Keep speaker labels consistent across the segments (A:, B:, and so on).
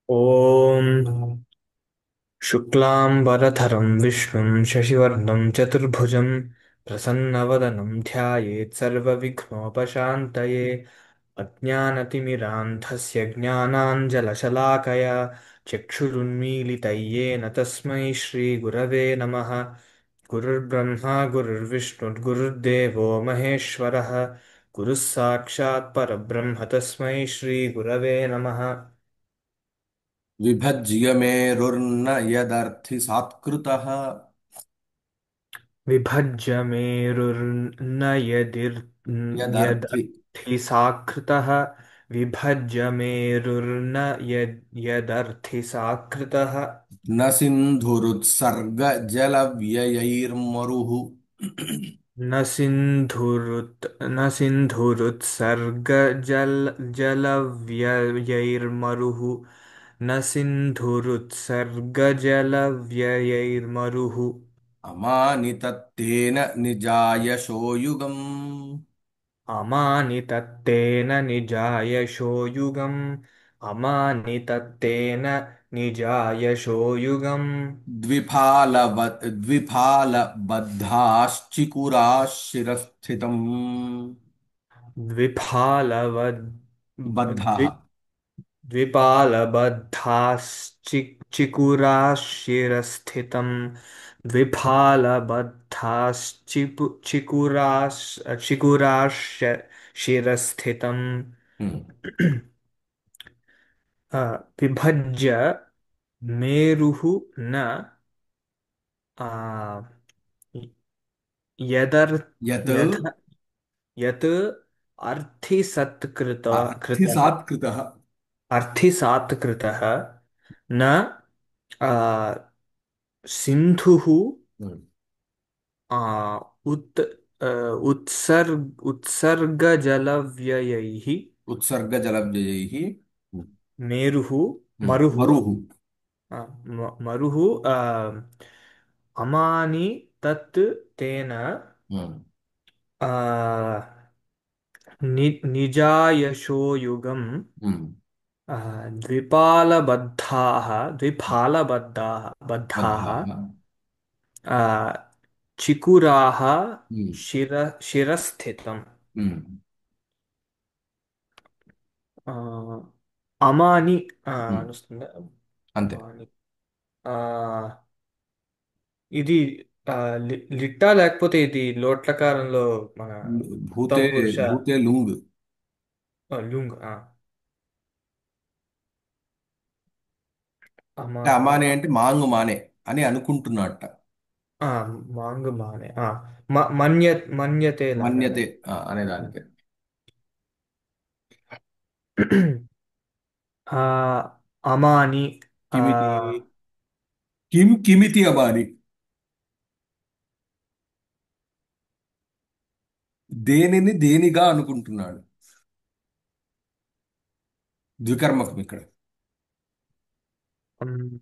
A: ॐ शुक्लाम्बरधरं विष्णुं शशिवर्णं चतुर्भुजं प्रसन्नवदनं ध्यायेत् सर्वविघ्नोपशान्तये अज्ञानतिमिरान्धस्य ज्ञानाञ्जलशलाकया चक्षुरुन्मीलितं येन तस्मै श्रीगुरवे नमः। गुरुर्ब्रह्मा गुरुर्विष्णुर्गुरुर्देवो महेश्वरः गुरुः साक्षात् परब्रह्म तस्मै श्रीगुरवे नमः।
B: विभज्य मेरुर्न यदर्थिसात्कृतः।
A: विभज्य मेरुर्न
B: यदर्थि
A: यदर्थिसाकृतः। विभज्य मेरुर्न यदर्थिसाकृतः।
B: न सिन्धुरुत्सर्गजलव्ययैर्मरुः।
A: न सिन्धुरुत्सर्गजल जलव्ययैर्मरुः। न सिन्धुरुत्सर्गजलव्ययैर्मरुः।
B: अमानितत्तेन निजायशो युगम्।
A: अमानितत्तेन निजायशो युगम्। अमानितत्तेन निजायशो युगम्।
B: द्विफालबद्धाश्चिकुराः शिरस्थितम्।
A: द्विफालवद्
B: बद्धाः।
A: द्वि द्विपालबद्धाश्चिकुराशिरस्थितम्। चिकुराशिरस्थितम्।
B: हम्म,
A: विभज्य मेरुः न आ, यदर्
B: यत्
A: यथ यत् अर्थिसत्कृत कृतः
B: अर्थिसात्कृतः।
A: अर्थिसात् कृतः न आ, सिन्धुः
B: हम्म,
A: आ, उत् आ, उत्सर्गजलव्ययैः
B: उत्सर्गजलव्ययैः।
A: मेरुः मरुः
B: मरुः।
A: मरुः अमानि तत् तेन
B: हम्म,
A: आ, निजायशो युगम्।
B: हम्म,
A: द्विपालबद्धाः बद्धाः
B: बद्धाः।
A: आ, चिकुराः
B: हम्म,
A: शिरस्थितम्।
B: हम्म,
A: ఆ, అమాని
B: हम्म,
A: అనుస్తుందా?
B: అంతే.
A: అమాని ఆ, ఇది లిట్టా లేకపోతే ఇది లోట్లకారంలో మన ఉత్తమ
B: భూతే
A: పురుష
B: భూతే లుంగ్.
A: లుంగ్ అమా
B: అంటే అమానే అంటే మాంగు మానే అని అనుకుంటున్నట్ట.
A: ఆ, మాంగ్ మానే మన్యతే లాగానా.
B: మన్యతే అనే దానికి.
A: ఆ, అమాని ఆ,
B: కిమితి కిమితి అమాని. దేనిని దేనిగా అనుకుంటున్నాడు. ద్వికర్మకం ఇక్కడ.
A: ఉమ్,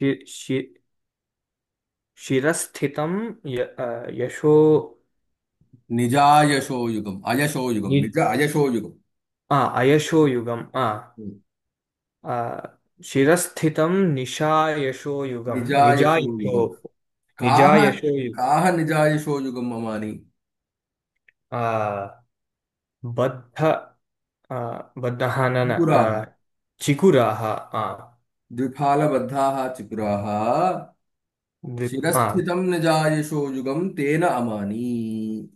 A: శి- శి- శిరస్థితం యశో
B: నిజాయశోయుగం అయశోయుగం
A: ని-
B: నిజ అయశోయుగం.
A: అయశోయుగం ఆ, శిరస్థితం నిశాయశోయుగం నిజాయశో
B: నిజాయశోయుగం. కాహ
A: నిజాయశోయుగం
B: కాహ నిజాయశోయుగం అమాని.
A: ఆ, బద్ధ ఆ, బద్ధः
B: త్రిపురాः.
A: చికురాः
B: ద్విఫాలబద్ధాः చికురాः
A: ఆ,
B: శిరస్థితం నిజాయశోయుగం తేన అమాని.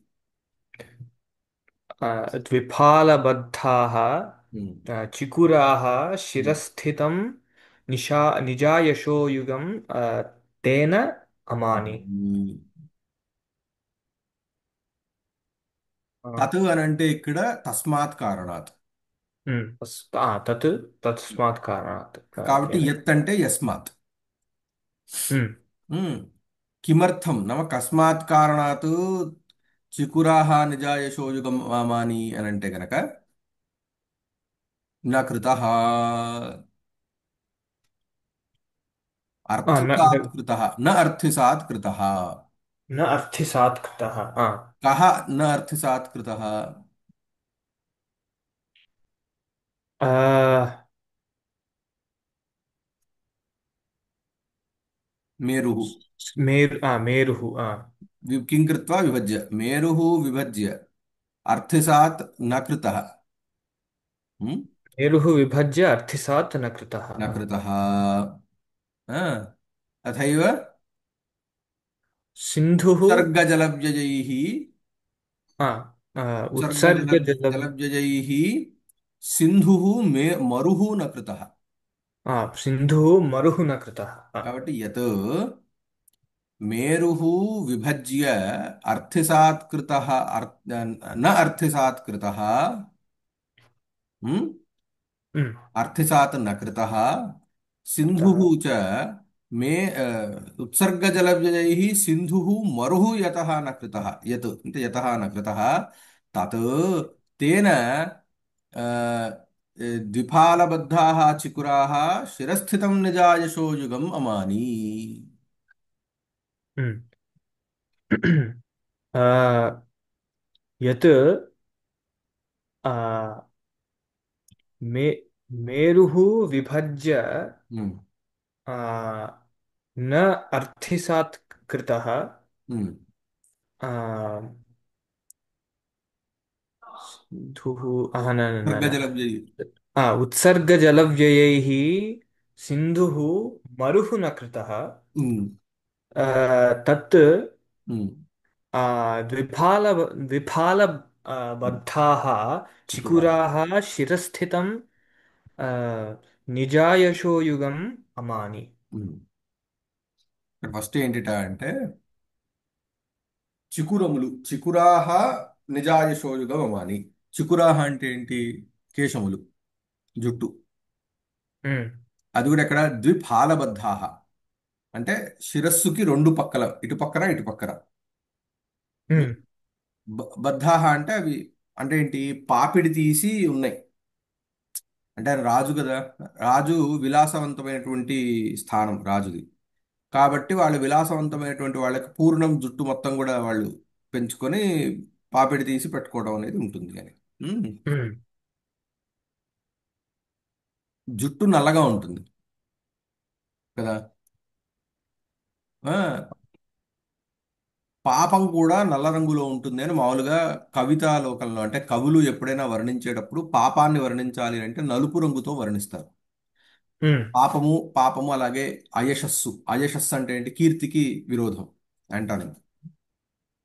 A: ఆ, ద్విఫాలబద్ధాः
B: హ్మ్.
A: చికురాः
B: హ్మ్.
A: శిరస్థితం నిజాయశోయుగం తేన అమాని.
B: అమాని.
A: ఆ,
B: తత్ అని అంటే ఇక్కడ తస్మాత్ కారణాత్.
A: తత్ తస్మాత్ కారణాత్.
B: కాబట్టి
A: ఓకేనా.
B: యత్ అంటే యస్మాత్. హ్మ్. కిమర్థం నామ కస్మాత్ కారణాత్ చికురాహ నిజాయశోయుగం అమాని అని అంటే గనక న కృతః అర్థసాత్ కృతః న అర్థసాత్ కృతః.
A: न अर्थिसात् कृतः
B: కః న అర్థసాత్ కృతః.
A: आ,
B: मेरुः।
A: मेरुः
B: किं कृत्वा विभज्य, मेरुः विभज्य अर्थिसात् न कृतः। हम्म?
A: मेरुः विभज्य अर्थिसात् न कृतः
B: न कृतः। तथैव
A: सिन्धुः
B: उत्सर्गजलव्ययैः,
A: आ, उत्सर्गजलं
B: उत्सर्गजलव्ययैः सिन्धुः मरुः न कृतः।
A: सिन्धुः मरुः न कृतः
B: కాబట్టి యత్ मेरुः विभज्य अर्थिसात् कृतः न अर्थिसात् कृतः। हम्म?
A: उम्,
B: अर्थिसात् न कृतः। सिन्धुः
A: कृतः
B: च मे उत्सर्गजलव्ययैः सिन्धुः मरुः यतः न कृतः, यत् అంటే यतः न कृतः तत् तेन द्विफालबद्धाः चिकुराः शिरस्थितं निजायशो युगम् अमानि।
A: उम्, आ, यत् आ, मे मेरुः विभज्य
B: हम्म।
A: आ, न अर्थिसात् कृतः
B: हम्म।
A: आ, सिन्धुः न न न न
B: उत्सर्गजलव्ययैः।
A: उत्सर्गजलव्ययैः सिन्धुः मरुः न कृतः
B: हम्म।
A: तत्
B: हम्म।
A: द्विफाल बद्धाः
B: चिकुराः।
A: चिकुराः शिरस्थितं निजायशोयुगम् अमानि
B: ఫస్ట్ ఏంటిట అంటే చికురములు, చికురాహ నిజాయశోయుగమని. చికురాహ అంటే ఏంటి? కేశములు, జుట్టు.
A: ఉమ్,
B: అది కూడా ఎక్కడ ద్విఫాలబద్ధాహ అంటే శిరస్సుకి రెండు పక్కల, ఇటు పక్కన ఇటు పక్కన.
A: ఉమ్,
B: బద్ధాహ అంటే అవి, అంటే ఏంటి, పాపిడి తీసి ఉన్నాయి. అంటే ఆయన రాజు కదా, రాజు విలాసవంతమైనటువంటి స్థానం రాజుది. కాబట్టి వాళ్ళు విలాసవంతమైనటువంటి వాళ్ళకి పూర్ణం జుట్టు మొత్తం కూడా వాళ్ళు పెంచుకొని పాపిడి తీసి పెట్టుకోవడం అనేది ఉంటుంది అని. ఉమ్.
A: ఉమ్,
B: జుట్టు నల్లగా ఉంటుంది కదా. ఆ, పాపం కూడా నల్ల రంగులో ఉంటుంది అని మామూలుగా కవితా లోకంలో, అంటే కవులు ఎప్పుడైనా వర్ణించేటప్పుడు పాపాన్ని వర్ణించాలి అంటే నలుపు రంగుతో వర్ణిస్తారు.
A: ఉమ్,
B: పాపము, పాపము అలాగే అయశస్సు. అయశస్సు అంటే ఏంటి? కీర్తికి విరోధం అంటాను.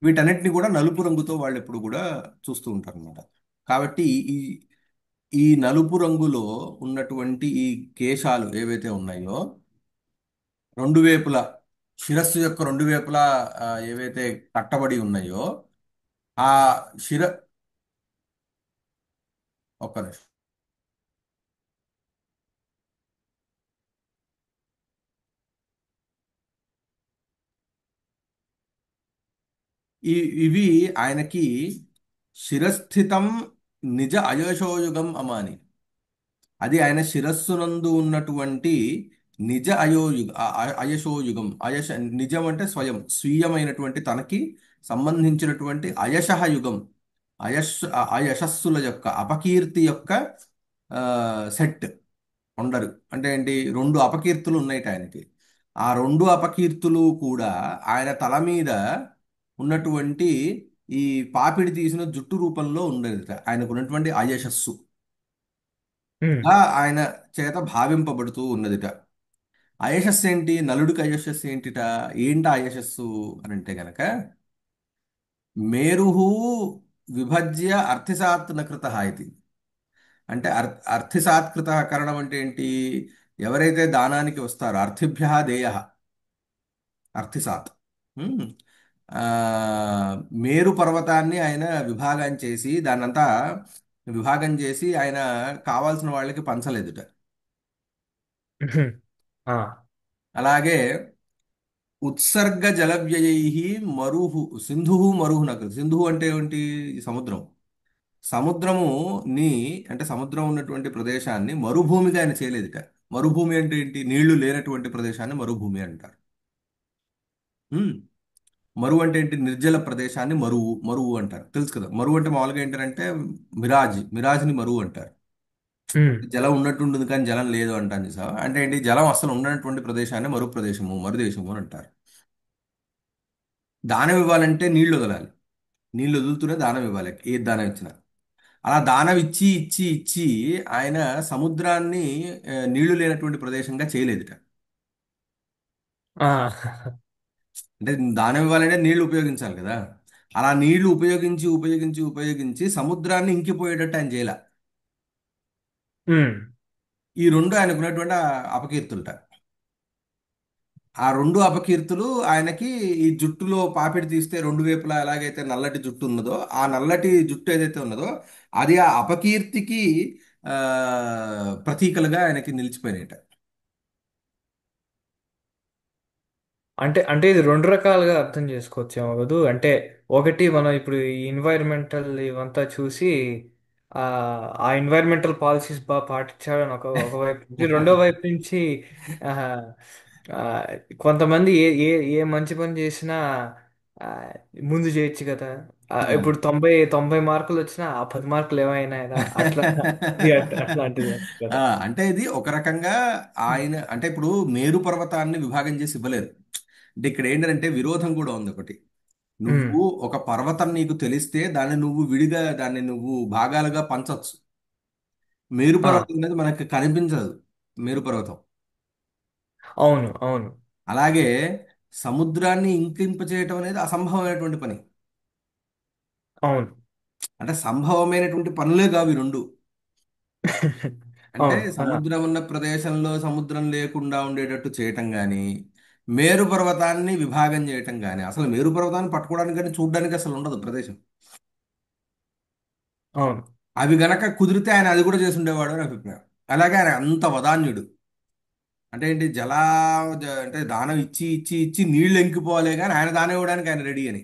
B: వీటన్నిటిని కూడా నలుపు రంగుతో వాళ్ళు ఎప్పుడు కూడా చూస్తూ ఉంటారు అనమాట. కాబట్టి ఈ ఈ నలుపు రంగులో ఉన్నటువంటి ఈ కేశాలు ఏవైతే ఉన్నాయో, రెండు వైపులా, శిరస్సు యొక్క రెండు వైపులా ఏవైతే కట్టబడి ఉన్నాయో, ఆ శిర ఒక్క నిమిషం. ఈ ఇవి ఆయనకి శిరస్థితం నిజ అయశోయుగం అమాని. అది ఆయన శిరస్సునందు ఉన్నటువంటి నిజ అయశోయుగం. నిజం అంటే స్వయం, స్వీయమైనటువంటి తనకి సంబంధించినటువంటి అయశః యుగం. అయశస్సుల యొక్క అపకీర్తి యొక్క ఆ, సెట్ ఉండరు. అంటే ఏంటి? రెండు అపకీర్తులు ఉన్నాయి ఆయనకి. ఆ రెండు అపకీర్తులు కూడా ఆయన తల మీద ఉన్నటువంటి ఈ పాపిడి తీసిన జుట్టు రూపంలో ఉండేది ఆయనకు ఉన్నటువంటి అయశస్సు
A: ఉమ్,
B: ఆయన చేత భావింపబడుతూ ఉన్నదిట. అయశస్సు ఏంటి? నలుడికి అయశస్సు ఏంటిట? ఏంట అయశస్సు అని అంటే గనక మేరుహు విభజ్య అర్థిసాత్ నకృత ఇది. అంటే అర్థిసాత్కృత కరణం అంటే ఏంటి? ఎవరైతే దానానికి వస్తారో అర్థిభ్య దేయ అర్థిసాత్. ఉమ్. ఆ, మేరు పర్వతాన్ని ఆయన విభాగం చేసి దాన్నంతా విభాగం చేసి ఆయన కావాల్సిన వాళ్ళకి పంచలేదుట.
A: ఉమ్, ఆ,
B: అలాగే ఉత్సర్గ జలవ్యయై మరుహు సింధు మరుహు నగరు. సింధు అంటే ఏంటి? సముద్రం. సముద్రము ని అంటే సముద్రం ఉన్నటువంటి ప్రదేశాన్ని మరుభూమిగా ఆయన చేయలేదుట. మరుభూమి అంటే ఏంటి? నీళ్లు లేనటువంటి ప్రదేశాన్ని మరుభూమి అంటారు. ఉమ్. మరువు అంటే ఏంటి? నిర్జల ప్రదేశాన్ని మరువు అంటారు. తెలుసు కదా. మరువు అంటే మామూలుగా ఏంటంటే మిరాజ్ని మరువు అంటారు.
A: ఉమ్.
B: జలం ఉన్నట్టు ఉంటుంది కానీ జలం లేదు అంటాను చూసావా? అంటే ఏంటి, జలం అసలు ఉన్నటువంటి ప్రదేశాన్ని మరు ప్రదేశము, మరుదేశము అని అంటారు. దానం ఇవ్వాలంటే నీళ్లు వదలాలి. నీళ్లు వదులుతూనే దానం ఇవ్వాలి, ఏ దానం ఇచ్చినా. అలా దానం ఇచ్చి ఇచ్చి ఇచ్చి ఆయన సముద్రాన్ని నీళ్లు లేనటువంటి ప్రదేశంగా చేయలేదుట.
A: ఆ.
B: అంటే దానం ఇవ్వాలంటే నీళ్లు ఉపయోగించాలి కదా. అలా నీళ్లు ఉపయోగించి ఉపయోగించి ఉపయోగించి సముద్రాన్ని ఇంకిపోయేటట్టు ఆయన చేయాల.
A: ఉమ్.
B: ఈ రెండు ఆయనకున్నటువంటి అపకీర్తులట. ఆ రెండు అపకీర్తులు ఆయనకి ఈ జుట్టులో పాపిడి తీస్తే రెండు వైపులా ఎలాగైతే నల్లటి జుట్టు ఉన్నదో, ఆ నల్లటి జుట్టు ఏదైతే ఉన్నదో అది ఆ అపకీర్తికి ఆ ప్రతీకలుగా ఆయనకి నిలిచిపోయినాయట.
A: అంటే అంటే ఇది రెండు రకాలుగా అర్థం చేసుకోవచ్చేమో కదూ. అంటే ఒకటి మనం ఇప్పుడు ఈ ఎన్వైరన్మెంటల్ ఇవంతా చూసి ఆ ఆ ఎన్వైరన్మెంటల్ పాలసీస్ బాగా పాటించాలని ఒక వైపు నుంచి, రెండో వైపు నుంచి ఆ, ఆ, కొంతమంది ఏ ఏ ఏ మంచి పని చేసినా ఆ, ముందు చేయొచ్చు కదా. ఇప్పుడు 90 90 మార్కులు వచ్చినా ఆ 10 మార్కులు ఏమైనా అట్లా, ఇది అట్లాంటిది
B: ఆ,
A: కదా.
B: అంటే ఇది ఒక రకంగా ఆయన అంటే ఇప్పుడు మేరు పర్వతాన్ని విభాగం చేసి ఇవ్వలేరు. అంటే ఇక్కడ ఏంటంటే విరోధం కూడా ఉంది ఒకటి.
A: ఉమ్.
B: నువ్వు ఒక పర్వతం నీకు తెలిస్తే దాన్ని నువ్వు విడిగా దాన్ని నువ్వు భాగాలుగా పంచొచ్చు. మేరు
A: ఆ,
B: పర్వతం అనేది మనకు కనిపించదు. మేరు పర్వతం
A: అవును అవును
B: అలాగే సముద్రాన్ని ఇంకింప చేయటం అనేది అసంభవమైనటువంటి పని.
A: అవును
B: అంటే సంభవమైనటువంటి పనులే కావు ఈ రెండు. అంటే
A: అవును.
B: సముద్రం ఉన్న ప్రదేశంలో సముద్రం లేకుండా ఉండేటట్టు చేయటం కానీ, మేరు పర్వతాన్ని విభాగం చేయటం కానీ, అసలు మేరు పర్వతాన్ని పట్టుకోవడానికి కానీ చూడడానికి అసలు ఉండదు ప్రదేశం.
A: అవును.
B: అవి గనక కుదిరితే ఆయన అది కూడా చేసి ఉండేవాడు అని అభిప్రాయం. అలాగే ఆయన అంత వదాన్యుడు. అంటే ఏంటి, అంటే దానం ఇచ్చి ఇచ్చి ఇచ్చి నీళ్లు ఎంకిపోవాలే కానీ ఆయన దానం ఇవ్వడానికి ఆయన రెడీ అని.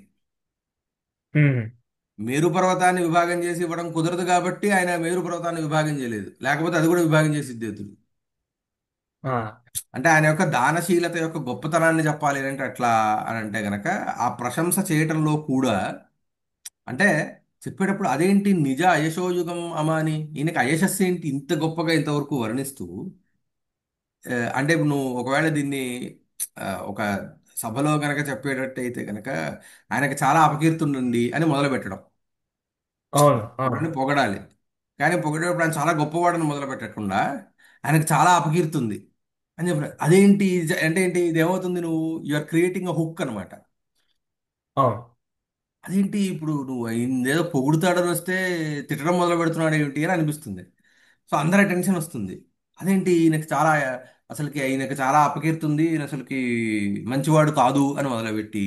A: ఉమ్.
B: మేరు పర్వతాన్ని విభాగం చేసి ఇవ్వడం కుదరదు కాబట్టి ఆయన మేరు పర్వతాన్ని విభాగం చేయలేదు, లేకపోతే అది కూడా విభాగం చేసి ఇద్దేతుడు.
A: ఆ.
B: అంటే ఆయన యొక్క దానశీలత యొక్క గొప్పతనాన్ని చెప్పాలి అంటే అట్లా అని అంటే గనక ఆ ప్రశంస చేయటంలో కూడా, అంటే చెప్పేటప్పుడు అదేంటి నిజ అయశోయుగం అమాని, ఈయనకి అయశస్సు ఏంటి ఇంత గొప్పగా ఇంతవరకు వర్ణిస్తూ అంటే ఇప్పుడు నువ్వు ఒకవేళ దీన్ని ఒక సభలో గనక చెప్పేటట్టయితే గనక ఆయనకి చాలా అపకీర్తి ఉండండి అని మొదలు పెట్టడం.
A: అవును అవును
B: ఎవరిని పొగడాలి, కానీ పొగిడేటప్పుడు ఆయన చాలా గొప్పవాడని మొదలు పెట్టకుండా ఆయనకు చాలా అపకీర్తి ఉంది అని చెప్పారు. అదేంటి అంటే ఏంటి, ఇది ఏమవుతుంది, నువ్వు you are creating a hook అనమాట.
A: అవును.
B: అదేంటి ఇప్పుడు నువ్వు ఏదో పొగుడుతాడని వస్తే తిట్టడం మొదలు పెడుతున్నాడు ఏమిటి అని అనిపిస్తుంది. సో అందరి అటెన్షన్ వస్తుంది. అదేంటి ఈయనకి చాలా, అసలుకి ఈయనకి చాలా అపకీర్తి ఉంది, ఈయన అసలుకి మంచివాడు కాదు అని మొదలుపెట్టి,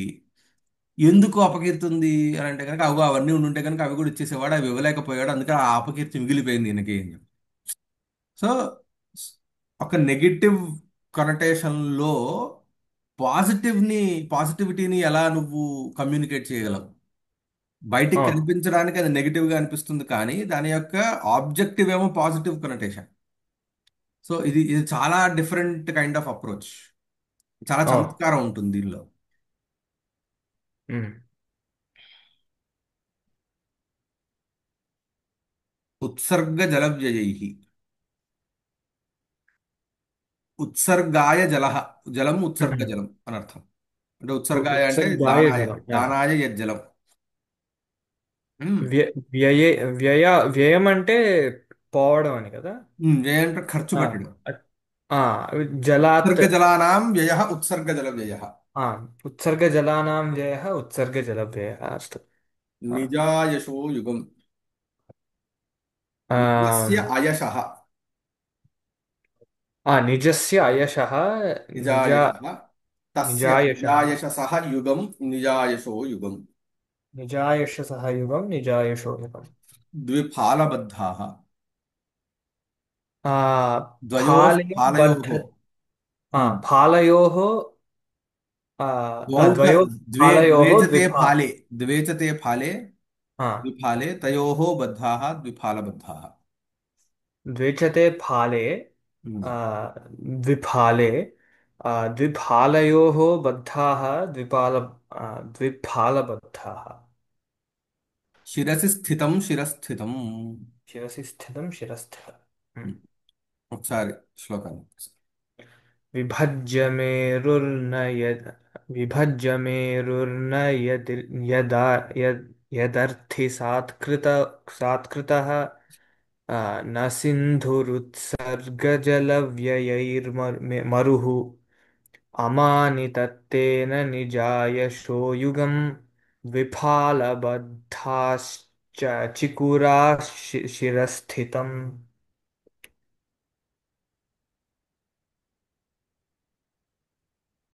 B: ఎందుకు అపకీర్తి ఉంది అని అంటే కనుక అవి అవన్నీ ఉండుంటే కనుక అవి కూడా ఇచ్చేసేవాడు, అవి ఇవ్వలేకపోయాడు, అందుకని ఆ అపకీర్తి మిగిలిపోయింది ఈయనకి. సో ఒక నెగిటివ్ కనటేషన్లో పాజిటివిటీని ఎలా నువ్వు కమ్యూనికేట్ చేయగలవు? బయటికి
A: అవును
B: కనిపించడానికి అది నెగిటివ్గా అనిపిస్తుంది కానీ దాని యొక్క ఆబ్జెక్టివ్ ఏమో పాజిటివ్ కనటేషన్. సో ఇది చాలా డిఫరెంట్ కైండ్ ఆఫ్ అప్రోచ్. చాలా
A: అవును.
B: చమత్కారం ఉంటుంది దీనిలో.
A: ఉమ్.
B: ఉత్సర్గ జలవ్యయై, ఉత్సర్గాయ జల, జలం ఉత్సర్గ
A: ఉమ్.
B: జలం అని అర్థం. అంటే ఉత్సర్గాయ అంటే
A: ఉత్సర్గాయ
B: దానాయ,
A: జలం.
B: దానాయ యజ్జలం. ఉమ్,
A: వ్య వ్యయే వ్యయ వ్యయం అంటే పోవడం అని కదా.
B: వ్యయ అంటే ఖర్చు
A: ఆ
B: పెట్టడం.
A: అ- ఆ జలాత్.
B: ఉత్సర్గ జలానాం వ్యయ ఉత్సర్గ జల వ్యయ.
A: ఆ ఉత్సర్గజలానాం వ్యయః ఉత్సర్గజలవ్యయः అస్తు. ఆ
B: నిజాయశో యుగం,
A: ఆ
B: నిజస్య అయశః,
A: నిజస్య అయశః. నిజ
B: నిజాయశః, తస్య
A: నిజాయశః.
B: నిజాయశసః యుగం, నిజాయశో యుగం.
A: నిజాయశసః యుగం నిజాయశో యుగం.
B: ద్విఫాలబద్ధాః,
A: ఆ
B: ద్వయోః
A: ఫాలే బద్ధ.
B: ఫాలయోః. ఉమ్.
A: ఫాలయోః.
B: द्वौ च
A: ద్వయో
B: द्वे
A: ఫాలయోః
B: च ते
A: ద్విఫా.
B: फाले, द्वे च ते फाले,
A: ఆ
B: द्विफाले तयोः बद्धाः द्विफालबद्धाः।
A: ద్విచతే ఫాలే.
B: हम्म।
A: ఆ ద్విఫాలే. ద్విఫాలయోః బద్ధాः ద్విపాల ద్విఫాలబద్ధాः.
B: शिरसि स्थितं शिरस्थितम्।
A: శిరసి స్థితం శిరస్థితం.
B: ఉమ్. ఒకసారి శ్లోకాన్ని.
A: विभज्य मेरुर्न यद् विभज्य मेरुर्न यद् यदा यदर्थि सात्कृतः न सिन्धुरुत्सर्गजलव्ययैर्मरुः अमानितत्तेन निजायशो युगं विफालबद्धाश्च चिकुराः शिरस्थितम्।